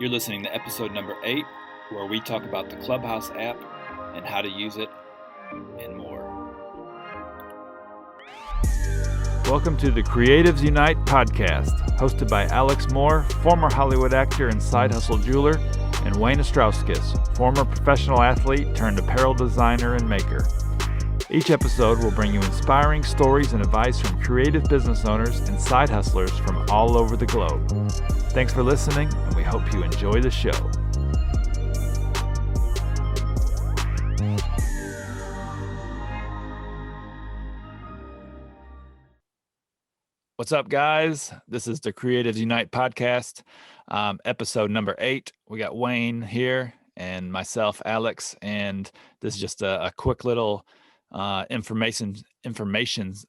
You're listening to episode number 8, where we talk about the Clubhouse app and how to use it and more. Welcome to the Creatives Unite podcast, hosted by Alex Moore, former Hollywood actor and side hustle jeweler, and Wayne Ostrowskis, former professional athlete turned apparel designer and maker. Each episode will bring you inspiring stories and advice from creative business owners and side hustlers from all over the globe. Thanks for listening, and we hope you enjoy the show. What's up, guys? This is the Creatives Unite podcast, episode number 8. We got Wayne here and myself, Alex, and this is just a quick little information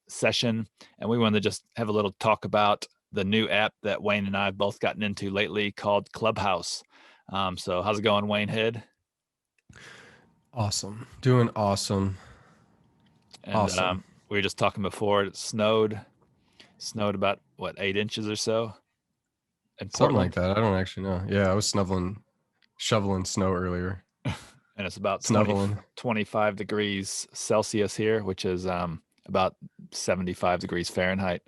session, and we wanted to just have a little talk about the new app that Wayne and I have both gotten into lately called Clubhouse. So how's it going, Wayne Head? Awesome. Doing awesome. And awesome. We were just talking before, it snowed about 8 inches or so in Something Portland. like that. I don't actually know. Yeah, I was shoveling snow earlier. And it's about 25 degrees Celsius here, which is about 75 degrees Fahrenheit.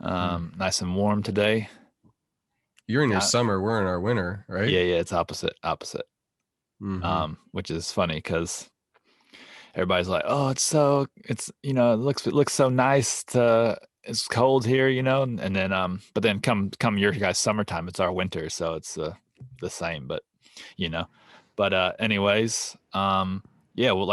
Nice and warm today. You're in your summer, we're in our winter, right? Yeah, it's opposite. Mm-hmm. Which is funny because everybody's like, oh, it looks so nice it's cold here, and then but then come your guys' summertime, it's our winter, so it's the same, but anyways, yeah, well,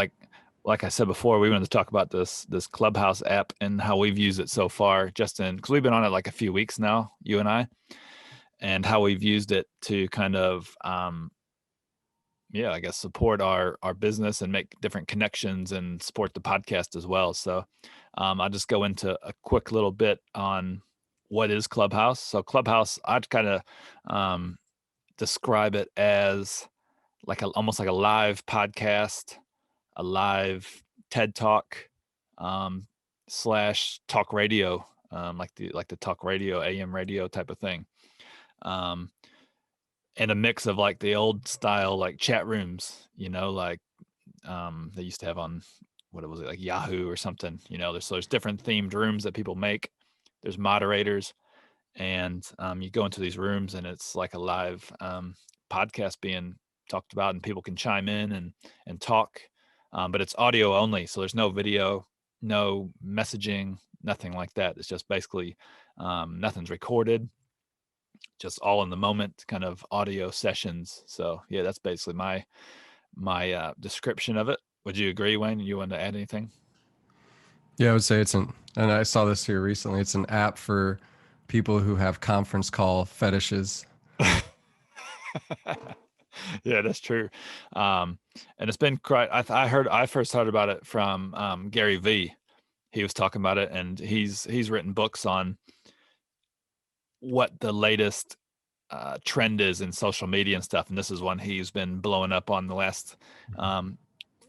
like I said before, we wanted to talk about this Clubhouse app and how we've used it so far, Justin, because we've been on it like a few weeks now, you and I, and how we've used it to kind of I guess support our business and make different connections and support the podcast as well. So I'll just go into a quick little bit on what is Clubhouse. So Clubhouse, I'd kind of describe it as almost like a live podcast, a live TED Talk / talk radio, like the talk radio, AM radio type of thing. And a mix of like the old style, like chat rooms, like they used to have on, what was it, like Yahoo or something, there's different themed rooms that people make. There's moderators, and you go into these rooms and it's like a live podcast being talked about, and people can chime in and talk, but it's audio only. So there's no video, no messaging, nothing like that. It's just basically nothing's recorded, just all in the moment kind of audio sessions. So yeah, that's basically my description of it. Would you agree, Wayne? You want to add anything? Yeah, I would say and I saw this here recently, it's an app for people who have conference call fetishes. Yeah, that's true. And it's been quite, I first heard about it from Gary V. He was talking about it, and he's written books on what the latest trend is in social media and stuff. And this is one he's been blowing up on the last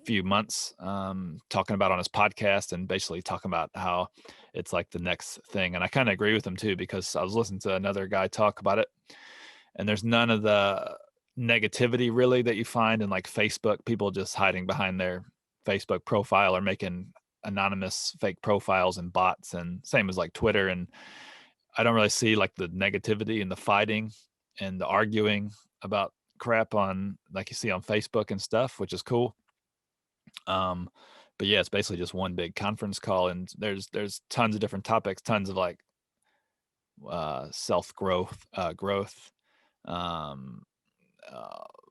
few months, talking about on his podcast, and basically talking about how it's like the next thing. And I kind of agree with him too, because I was listening to another guy talk about it, and there's none of the negativity really that you find in like Facebook, people just hiding behind their Facebook profile or making anonymous fake profiles and bots, and same as like Twitter. And I don't really see like the negativity and the fighting and the arguing about crap on like you see on Facebook and stuff, which is cool. But yeah, it's basically just one big conference call, and there's tons of different topics, tons of like self growth,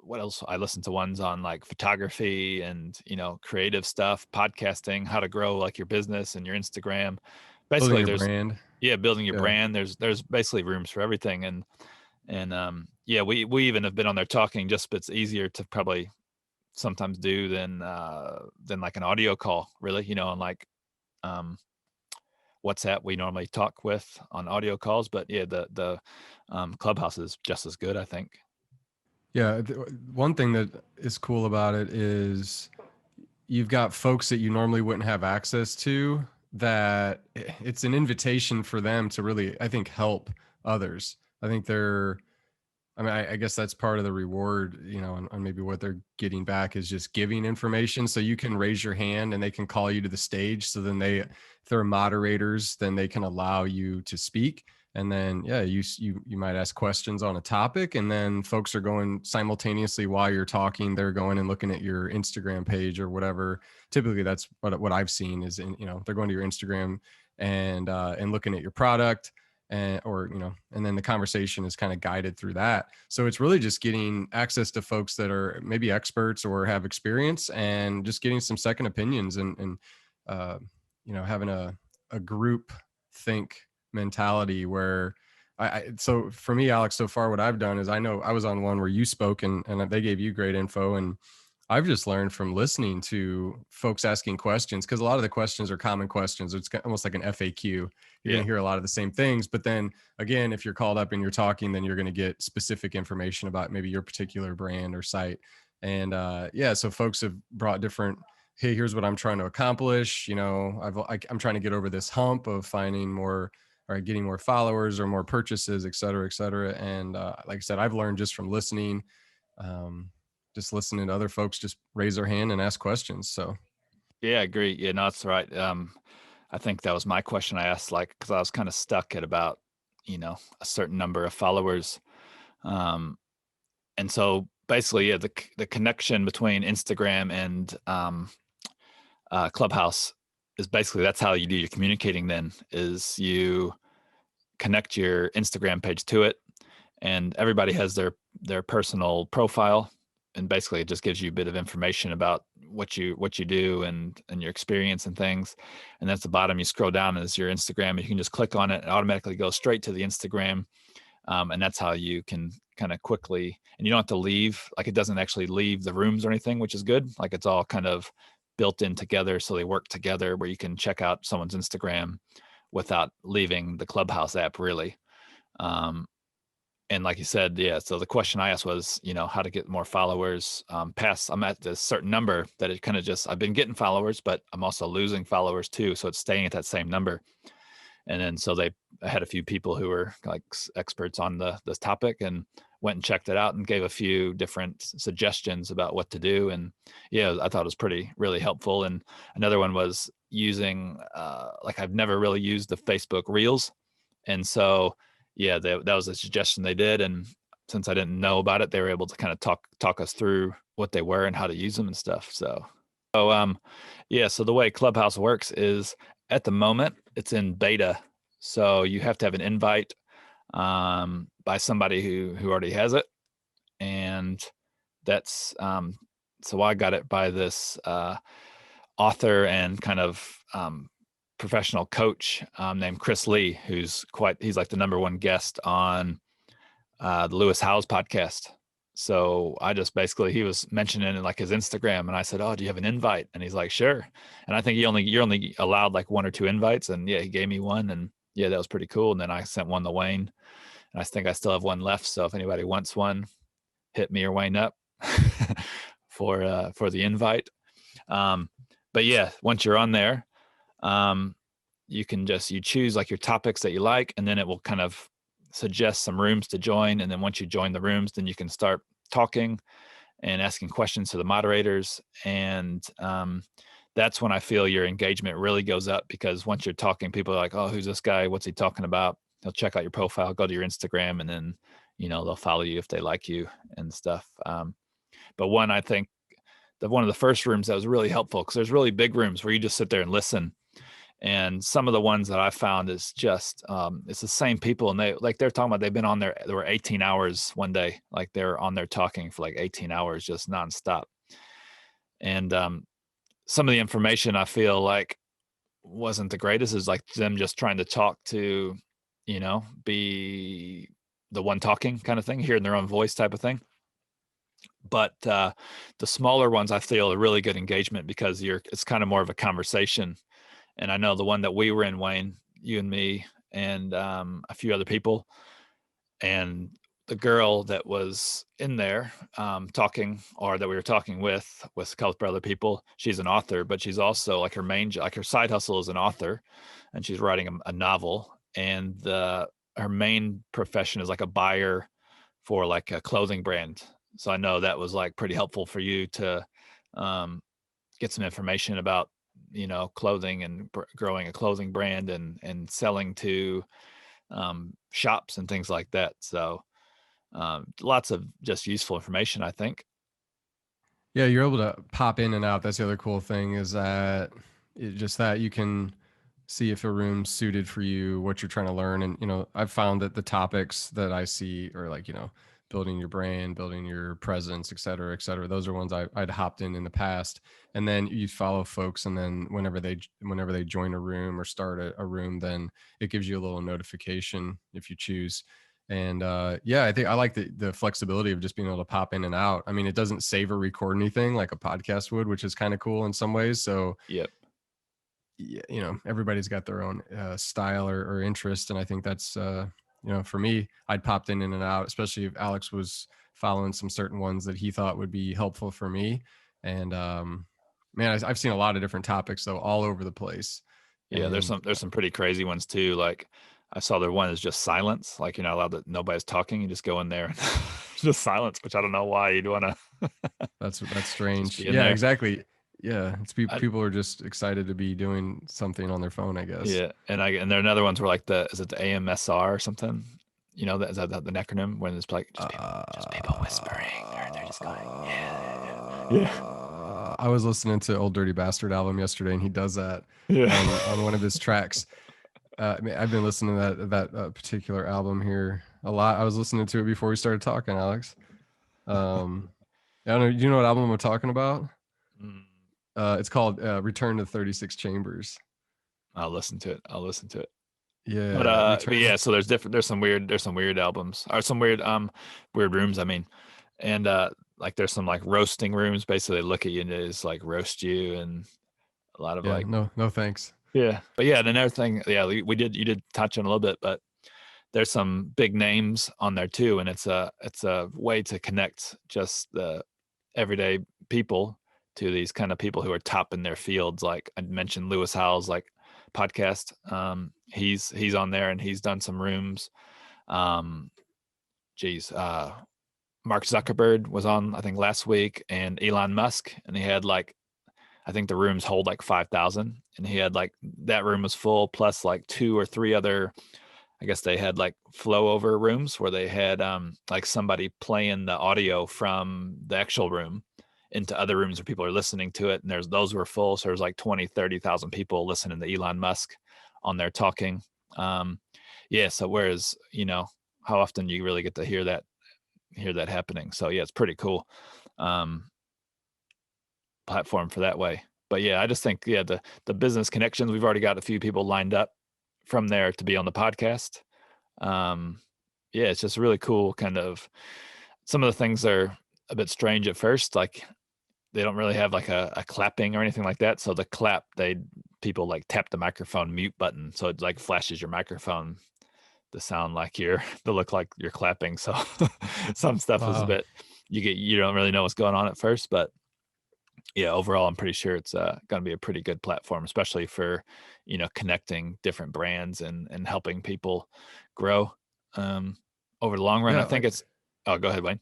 what else? I listen to ones on like photography and creative stuff, podcasting, how to grow like your business and your Instagram. Basically, building your brand. Yeah, building your brand. There's basically rooms for everything, and yeah, we even have been on there talking. Just it's easier to probably sometimes do than like an audio call, really. On like WhatsApp, we normally talk with on audio calls, but yeah, the Clubhouse is just as good, I think. Yeah, one thing that is cool about it is you've got folks that you normally wouldn't have access to, that it's an invitation for them to really, I think, help others. I think they're I mean, I guess that's part of the reward, and maybe what they're getting back is just giving information. So you can raise your hand and they can call you to the stage. So then if they're moderators, then they can allow you to speak. And then, yeah, you might ask questions on a topic, and then folks are going simultaneously while you're talking. They're going and looking at your Instagram page or whatever. Typically, that's what I've seen is, they're going to your Instagram and looking at your product, and then the conversation is kind of guided through that. So it's really just getting access to folks that are maybe experts or have experience, and just getting some second opinions, and uh, having a group think mentality where so for me, Alex, so far what I've done is, I know I was on one where you spoke, and they gave you great info, and I've just learned from listening to folks asking questions, because a lot of the questions are common questions. It's almost like an FAQ. You're going Yeah. to hear a lot of the same things, but then again, if you're called up and you're talking, then you're going to get specific information about maybe your particular brand or site. And yeah, so folks have brought different, hey, here's what I'm trying to accomplish. I'm trying to get over this hump of finding more, or getting more followers or more purchases, et cetera, et cetera. And like I said, I've learned just from listening, um, just listening to other folks just raise their hand and ask questions. So Yeah, I agree. Yeah, no, that's right. I think that was my question I asked, like, because I was kind of stuck at about, a certain number of followers. Um, and so basically, yeah, the connection between Instagram and Clubhouse is basically, that's how you do your communicating. Then is you connect your Instagram page to it, and everybody has their personal profile, and basically it just gives you a bit of information about what you do and your experience and things. And that's the bottom, you scroll down, is your Instagram. You can just click on it, it automatically goes straight to the Instagram. And that's how you can kind of quickly, and you don't have to leave, like it doesn't actually leave the rooms or anything, which is good. Like it's all kind of built in together, so they work together, where you can check out someone's Instagram without leaving the Clubhouse app, really. um, and like you said, yeah, so the question I asked was, how to get more followers. Past, I'm at this certain number that it kind of just, I've been getting followers, but I'm also losing followers too. So it's staying at that same number. And then so I had a few people who were like experts on this topic, and went and checked it out and gave a few different suggestions about what to do. And yeah, I thought it was really helpful. And another one was using, like I've never really used the Facebook Reels. And so, yeah, that was a suggestion they did. And since I didn't know about it, they were able to kind of talk us through what they were and how to use them and stuff. So yeah, so the way Clubhouse works is, at the moment it's in beta. So you have to have an invite by somebody who already has it. And that's so I got it by this author and kind of professional coach named Chris Lee, he's like the number one guest on the Lewis Howes podcast. So I just basically, he was mentioning it like his Instagram, and I said, "Oh, do you have an invite?" And he's like, "Sure." And I think you're only allowed like one or two invites, and yeah, he gave me one, and yeah, that was pretty cool. And then I sent one to Wayne, and I think I still have one left. So if anybody wants one, hit me or Wayne up for the invite. Um, but yeah, once you're on there, um, you choose like your topics that you like, and then it will kind of suggest some rooms to join. And then once you join the rooms, then you can start talking and asking questions to the moderators. And that's when I feel your engagement really goes up, because once you're talking, people are like, "Oh, who's this guy? What's he talking about?" They'll check out your profile, go to your Instagram, and then they'll follow you if they like you and stuff. But I think one of the first rooms that was really helpful, because there's really big rooms where you just sit there and listen. And some of the ones that I found is just it's the same people, and they're talking about, they've been on there were 18 hours one day, like they're on there talking for like 18 hours just nonstop. And some of the information I feel like wasn't the greatest, is like them just trying to talk to, be the one talking kind of thing, hearing their own voice type of thing. But the smaller ones I feel a really good engagement, because it's kind of more of a conversation. And I know the one that we were in, Wayne, you and me, and a few other people, and the girl that was in there talking, or that we were talking with a couple of other people, she's an author, but she's also like her side hustle is an author, and she's writing a novel. And her main profession is like a buyer for like a clothing brand. So I know that was like pretty helpful for you to um, get some information about, clothing and growing a clothing brand and selling to shops and things like that. So lots of just useful information, I think. Yeah, you're able to pop in and out. That's the other cool thing is that just that you can see if a room's suited for you, what you're trying to learn. And, I've found that the topics that I see are like, building your brand, building your presence, et cetera, et cetera. Those are ones I'd hopped in the past. And then you follow folks. And then whenever they join a room or start a room, then it gives you a little notification if you choose. And yeah, I think I like the flexibility of just being able to pop in and out. I mean, it doesn't save or record anything like a podcast would, which is kind of cool in some ways. So Yep. yeah, everybody's got their own style or interest, and I think that's for me, I'd popped in and out, especially if Alex was following some certain ones that he thought would be helpful for me. And man, I've seen a lot of different topics though, all over the place. Yeah, there's And some pretty crazy ones too. Like I saw there one is just silence. Like you're not allowed to, nobody's talking. You just go in there and just silence, which I don't know why you'd want to that's just strange. be in Yeah, there. exactly. Yeah, it's I, people are just excited to be doing something on their phone, I guess. yeah, and there are other ones where like is it the AMSR or something? That is that the acronym when it's like just people whispering or they're just going, yeah, I was listening to Old Dirty Bastard album yesterday, and he does that yeah, on one of his tracks. I mean, I've been listening to that particular album here a lot. I was listening to it before we started talking, Alex. I don't know. Do you know what album I'm talking about? Mm, It's called Return to 36 Chambers. I'll listen to it. I'll listen to it. Yeah, But Return. yeah, so there's some weird albums or some weird rooms. I mean, and like there's some like roasting rooms. Basically, they look at you and just like roast you, and a lot of Yeah, like no, thanks. yeah. But yeah, and another thing, yeah, you did touch on a little bit, but there's some big names on there too, and it's a way to connect just the everyday people to these kind of people who are top in their fields. Like I mentioned, Lewis Howell's like podcast. He's on there and he's done some rooms. Um, geez, Mark Zuckerberg was on I think last week, and Elon Musk, and he had like I think the rooms hold like 5,000, and he had like that room was full plus like two or three other. I guess they had like flow over rooms where they had like somebody playing the audio from the actual room into other rooms where people are listening to it, and those were full, so there's like 20-30,000 people listening to Elon Musk on there talking. um yeah, so whereas how often you really get to hear that happening. So yeah, it's pretty cool um platform for that way. But yeah, I just think yeah, the business connections, we've already got a few people lined up from there to be on the podcast. um yeah, it's just really cool. Kind of some of the things are a bit strange at first, like they don't really have like a clapping or anything like that. So the clap, people like tap the microphone mute button, so it like flashes your microphone to sound like you're to look like you're clapping. So some stuff is a Wow. bit you don't really know what's going on at first, but yeah, overall I'm pretty sure it's going to be a pretty good platform, especially for connecting different brands and helping people grow over the long run. I Yeah, think it's oh, go ahead, Wayne.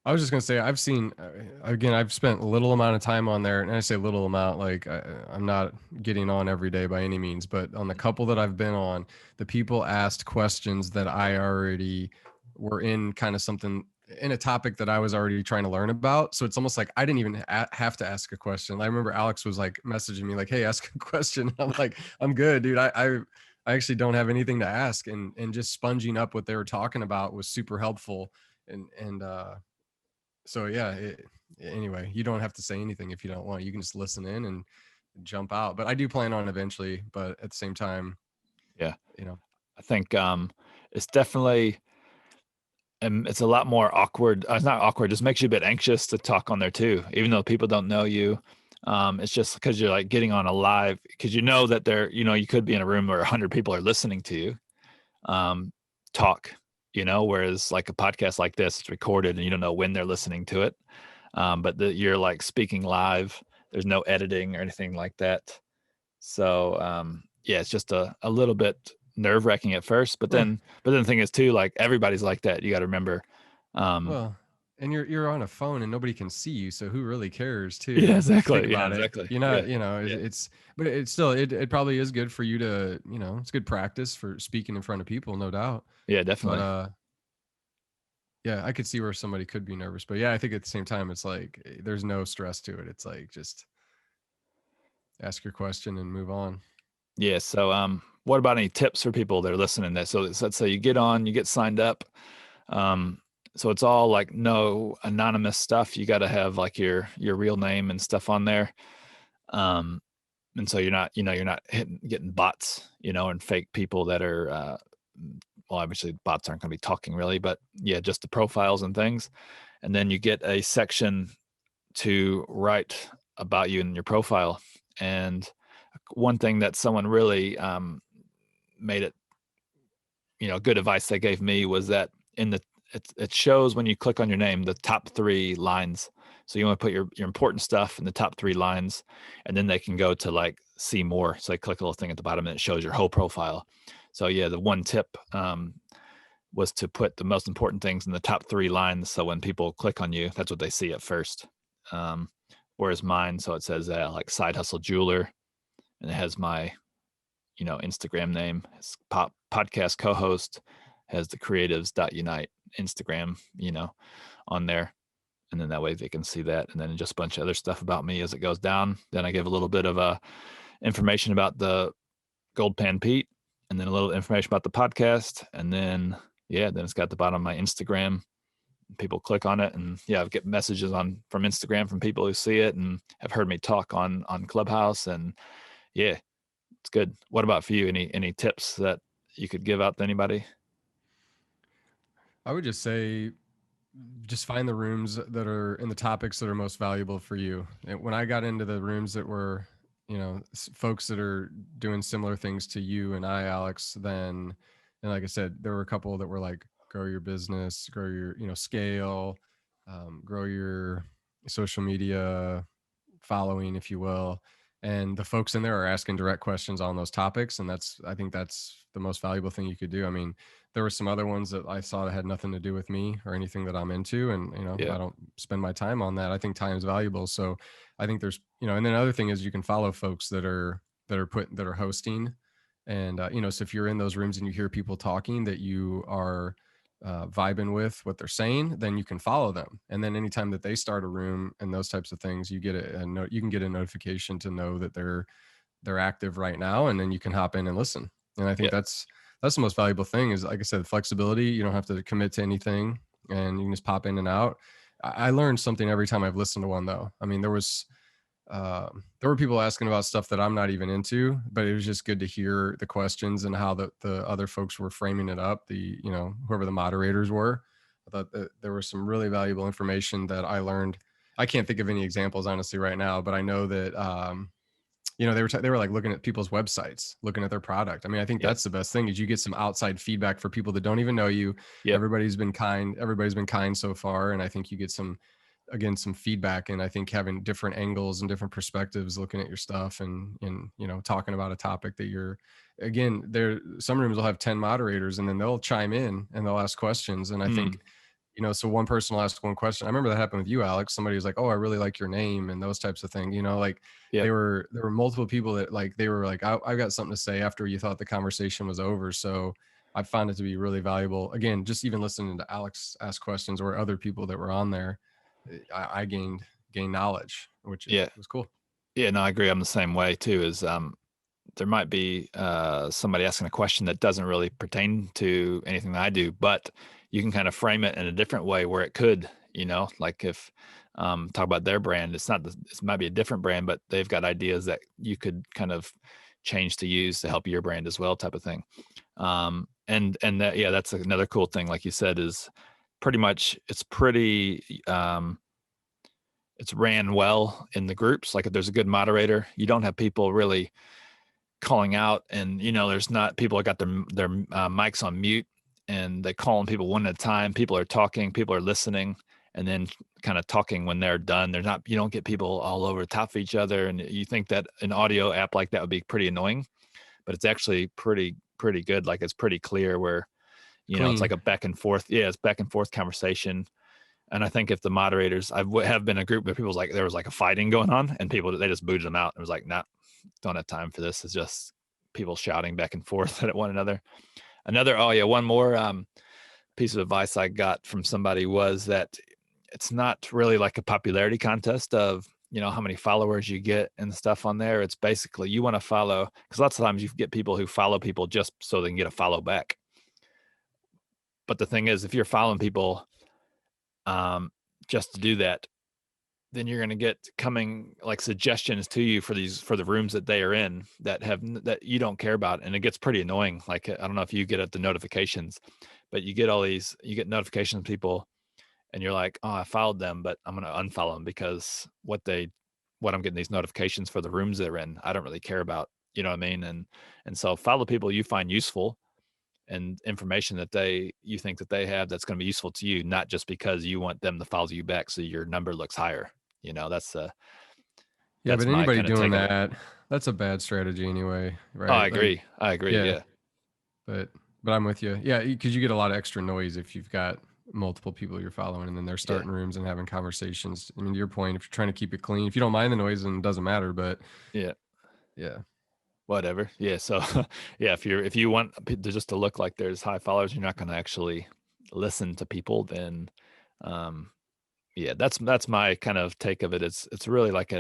I was just gonna say I've seen again. I've spent a little amount of time on there, and I say little amount like I'm not getting on every day by any means, but on the couple that I've been on, the people asked questions that I already were in kind of something in a topic that I was already trying to learn about. So it's almost like I didn't even have to ask a question. I remember Alex was like messaging me like, "Hey, ask a question." I'm like, "I'm good, dude. I actually don't have anything to ask," and just sponging up what they were talking about was super helpful. And so yeah, anyway, you don't have to say anything if you don't want. You can just listen in and jump out. But I do plan on eventually, but at the same time, Yeah, you know, I think it's definitely it's a lot more awkward. It's not awkward, it just makes you a bit anxious to talk on there too, even though people don't know you. It's just because you're like getting on a live, because you know that you could be in a room where 100 people are listening to you um, talk, whereas like a podcast like this, it's recorded and you don't know when they're listening to it. But you're like speaking live. There's no editing or anything like that. So yeah, it's just a little bit nerve wracking at first, but eh, then the thing is too, like everybody's like that. You got to remember, Well, and you're on a phone and nobody can see you, so who really cares Yeah, too? If you think exactly. Yeah, about it, exactly. you're Yeah. not, Yeah. but it's still, it probably is good for you to, it's good practice for speaking in front of people, no doubt. Yeah, But definitely. yeah, I could see where somebody could be nervous, but yeah, I think at the same time, it's like there's no stress to it. It's like just ask your question and move on. Yeah. So, what about any tips for people that are listening? That so let's say you get on, you get signed up. Um, so it's all like no anonymous stuff. You got to have like your real name and stuff on there. Um, and so you're not getting bots, and fake people that are, well, obviously bots aren't going to be talking really, but yeah, just the profiles and things. And then you get a section to write about you in your profile. And one thing that someone really made it, good advice they gave me was that in the it shows when you click on your name the top 3 lines. So you want to put your important stuff in the top 3 lines, and then they can go to like see more. So they click a little thing at the bottom and it shows your whole profile. So yeah, the one tip was to put the most important things in the top 3 lines. So when people click on you, that's what they see at first. Um, Whereas mine, so it says like side hustle jeweler, and it has my Instagram name, his podcast co-host, has the creatives.unite Instagram, on there. And then that way they can see that. And then just a bunch of other stuff about me as it goes down. Then I give a little bit of information about the Gold Pan Pete, and then a little information about the podcast. And then, yeah, then it's got the bottom of my Instagram. People click on it, and yeah, I get messages from Instagram from people who see it and have heard me talk on Clubhouse. And yeah, it's good. What about for you? Any tips that you could give out to anybody? I would just say just find the rooms that are in the topics that are most valuable for you. And when I got into the rooms that were, folks that are doing similar things to you and I, Alex, then, and like I said, there were a couple that were like, grow your business, grow your, scale, grow your social media following, if you will. And the folks in there are asking direct questions on those topics. And I think that's the most valuable thing you could do. I mean, there were some other ones that I saw that had nothing to do with me or anything that I'm into. And, Yeah. I don't spend my time on that. I think time is valuable. So I think there's, and then another thing is you can follow folks that are hosting. And, so if you're in those rooms and you hear people talking that you are vibing with what they're saying, then you can follow them. And then anytime that they start a room and those types of things, you get a note, you can get a notification to know that they're active right now, and then you can hop in and listen. And I think Yeah. that's the most valuable thing is, like I said, flexibility. You don't have to commit to anything, and you can just pop in and out. I learned something every time I've listened to one, though. I mean, there were people asking about stuff that I'm not even into, but it was just good to hear the questions and how the other folks were framing it up. Whoever the moderators were, I thought that there was some really valuable information that I learned. I can't think of any examples honestly right now, but I know that they were like looking at people's websites, looking at their product. I mean, I think Yep. that's the best thing is you get some outside feedback for people that don't even know you. Yep. Everybody's been kind so far, and I think you get some feedback. And I think having different angles and different perspectives looking at your stuff and talking about a topic that you're, again, there, some rooms will have 10 moderators and then they'll chime in and they'll ask questions. And I think, Mm. so one person will ask one question. I remember that happened with you, Alex. Somebody was like, "Oh, I really like your name," and those types of things. Like Yep. there were multiple people that like they were like, "I've got something to say," after you thought the conversation was over. So I found it to be really valuable. Again, just even listening to Alex ask questions or other people that were on there, I gained knowledge, which it Yeah. was cool. Yeah. No, I agree. I'm the same way too. Is there might be somebody asking a question that doesn't really pertain to anything that I do, but you can kind of frame it in a different way where it could, like if talk about their brand, it might be a different brand, but they've got ideas that you could kind of change to use to help your brand as well, type of thing. And that, yeah, that's another cool thing. Like you said, is pretty much it's ran well in the groups. Like if there's a good moderator, you don't have people really calling out, and there's not people that got their mics on mute and they calling people one at a time. People are talking, people are listening, and then kind of talking when they're done. They're not, you don't get people all over the top of each other, and you think that an audio app like that would be pretty annoying, but it's actually pretty good. Like it's pretty clear where It's like Clean. a back and forth. Yeah, it's back and forth conversation. And I think if the moderators, have been a group where people was like, there was like a fighting going on, and people, they just booted them out. It was like, nah, don't have time for this. It's just people shouting back and forth at one another. One more piece of advice I got from somebody was that it's not really like a popularity contest of, how many followers you get and stuff on there. It's basically, you want to follow, because lots of times you get people who follow people just so they can get a follow back. But the thing is, if you're following people just to do that, then you're going to get coming like suggestions to you for the rooms that they are in that you don't care about, and it gets pretty annoying. Like, I don't know if you get at the notifications, but you get notifications people, and you're like, oh, I followed them, but I'm going to unfollow them because what I'm getting these notifications for the rooms they're in, I don't really care about. You know what I mean? And so follow people you find useful and information that you think that they have that's going to be useful to you, not just because you want them to follow you back so your number looks higher. That's Yeah, but my anybody kind of doing take of it. that, that's a bad strategy anyway, Oh, right? Like, I agree. yeah, Yeah. but I'm with you. Yeah, because you get a lot of extra noise if you've got multiple people you're following and then they're Yeah. starting rooms and having conversations. I mean, to your point, if you're trying to keep it clean, if you don't mind the noise, then it doesn't matter. But Yeah. yeah, Whatever. Yeah. So yeah, if you want just to look like there's high followers, you're not going to actually listen to people, then um yeah, that's my kind of take of it. It's really like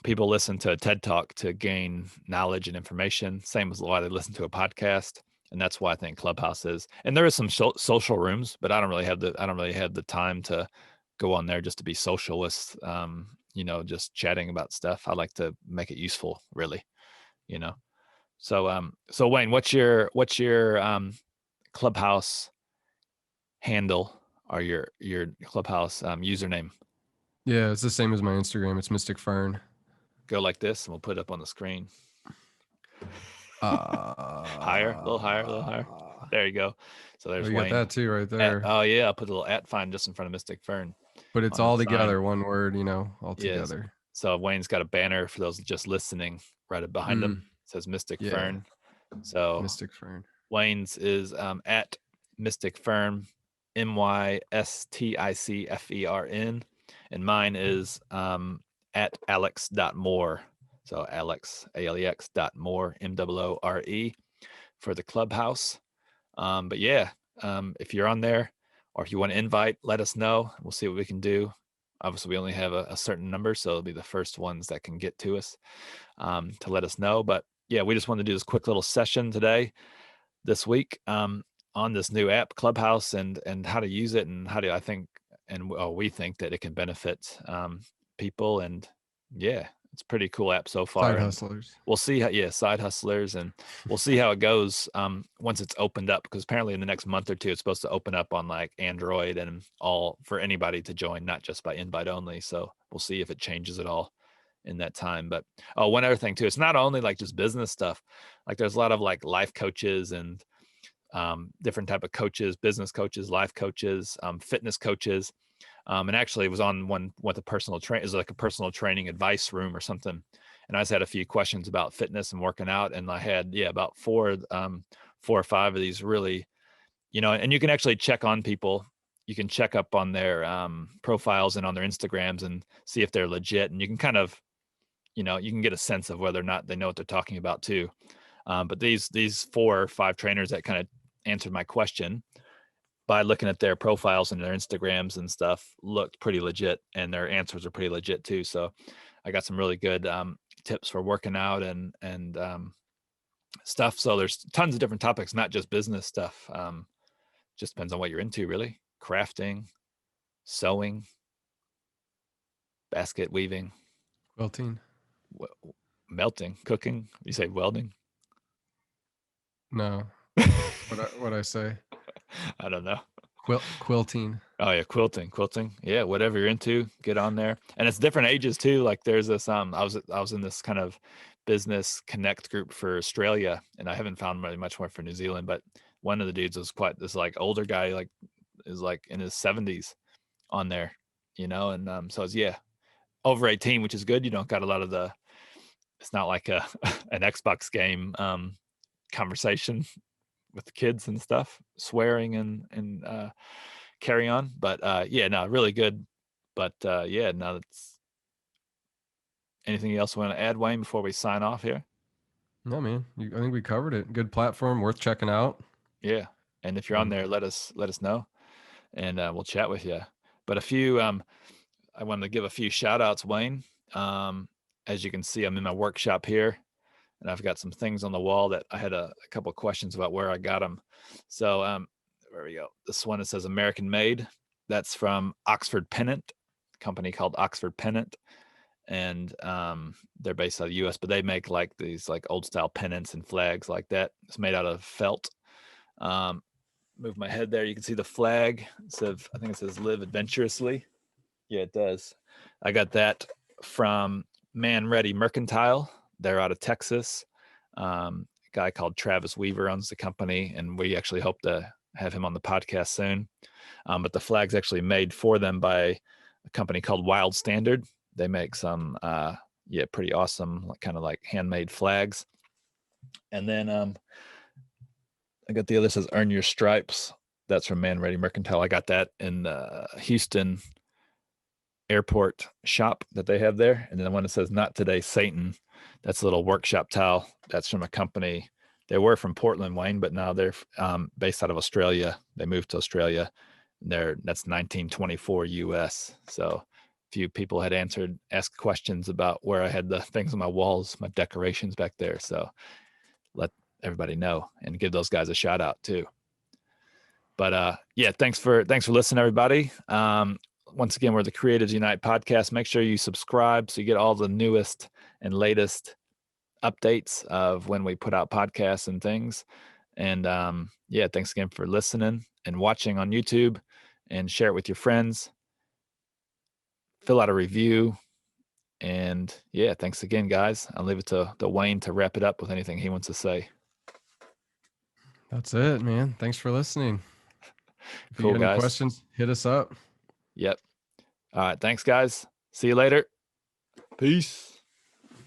people listen to a TED talk to gain knowledge and information, same as why they listen to a podcast. And that's why I think Clubhouse is. And there is some social rooms, but I don't really have the time to go on there just to be social with just chatting about stuff. I like to make it useful, really, you know. So Wayne, what's your Clubhouse handle or your Clubhouse username? yeah, it's the same as my Instagram. It's Mystic Fern. Go like this, and we'll put it up on the screen. Higher, a little higher, a little higher. There you go. So Oh, there's you got Wayne. that too, right there. Oh yeah, I'll put a little @ just in front of Mystic Fern But it's on the all sign. together, one word, all Yes. together. So Wayne's got a banner for those just listening right behind him. It says Mystic Yeah, Fern. So Mystic Fern. Wayne's is at Mystic Fern, MYSTICFERN, and mine is at alex.moore. So Alex, ALEX .moore, MOORE, for the Clubhouse. But yeah, if you're on there, or if you want to invite, let us know. We'll see what we can do. Obviously, we only have a certain number, so it'll be the first ones that can get to us to let us know. But yeah, we just wanted to do this quick little session today, this week, on this new app, Clubhouse, and how to use it, and how do I think, and we think that it can benefit people. And yeah, it's a pretty cool app so far. Side And hustlers. we'll see how, side hustlers, and we'll see how it goes once it's opened up, because apparently in the next month or two it's supposed to open up on like Android and all for anybody to join, not just by invite only. So we'll see if it changes at all in that time. But one other thing too, it's not only like just business stuff. Like there's a lot of like life coaches and different type of coaches, business coaches, life coaches, fitness coaches. And actually it was on one with a personal train is like a personal training advice room or something. And I just had a few questions about fitness and working out. And I had, about four or five of these really, and you can actually check on people. You can check up on their profiles and on their Instagrams and see if they're legit. And you can kind of, you can get a sense of whether or not they know what they're talking about too. But these 4 or 5 trainers that kind of answered my question by looking at their profiles and their Instagrams and stuff looked pretty legit, and their answers are pretty legit too. So I got some really good tips for working out and stuff. So there's tons of different topics, not just business stuff. Just depends on what you're into, really. Crafting, sewing, basket weaving, Quilting. melting, cooking. You say welding? No. What I say? I don't know. Quilting. Oh yeah, quilting. Yeah, whatever you're into, get on there. And it's different ages too. Like there's this I was in this kind of business connect group for Australia, and I haven't found really much more for New Zealand, but one of the dudes was quite this like older guy, like is like in his 70s on there, and so it's over 18, which is good. You don't got a lot of it's not like a an Xbox game conversation with the kids and stuff, swearing and carry on. But yeah, no, really good. But yeah, no, that's anything else you want to add, Wayne, before we sign off here? No, man, I think we covered it. Good platform, worth checking out. Yeah. And if you're on And there, let us know, and we'll chat with you. But a few, I wanted to give a few shout outs, Wayne. As you can see, I'm in my workshop here, and I've got some things on the wall that I had a couple of questions about where I got them. So there we go. This one, it says American made. That's from Oxford Pennant, a company called Oxford Pennant. And they're based out of the US, but they make like these like old style pennants and flags like that. It's made out of felt. Um, move my head there. You can see the flag. I think it says live adventurously. Yeah, it does. I got that from Man Ready Mercantile. They're out of Texas. A guy called Travis Weaver owns the company, and we actually hope to have him on the podcast soon. But the flag's actually made for them by a company called Wild Standard. They make some, pretty awesome, kind of like handmade flags. And then I got the other says Earn Your Stripes. That's from Man Ready Mercantile. I got that in the Houston airport shop that they have there. And then the one that says Not Today, Satan. That's a little workshop towel. That's from a company. They were from Portland, Wayne, but now they're based out of Australia. They moved to Australia. That's 1924 US. So a few people had asked questions about where I had the things on my walls, my decorations back there. So let everybody know and give those guys a shout out too. But yeah, thanks for listening, everybody. Once again, we're the Creatives Unite podcast. Make sure you subscribe so you get all the newest and latest updates of when we put out podcasts and things. And yeah, thanks again for listening and watching on YouTube, and share it with your friends. Fill out a review. And yeah, thanks again, guys. I'll leave it to Wayne to wrap it up with anything he wants to say. that's it, man. Thanks for listening. If you Cool, got any guys. questions, hit us up. Yep. All right. Thanks, guys. See you later. Peace.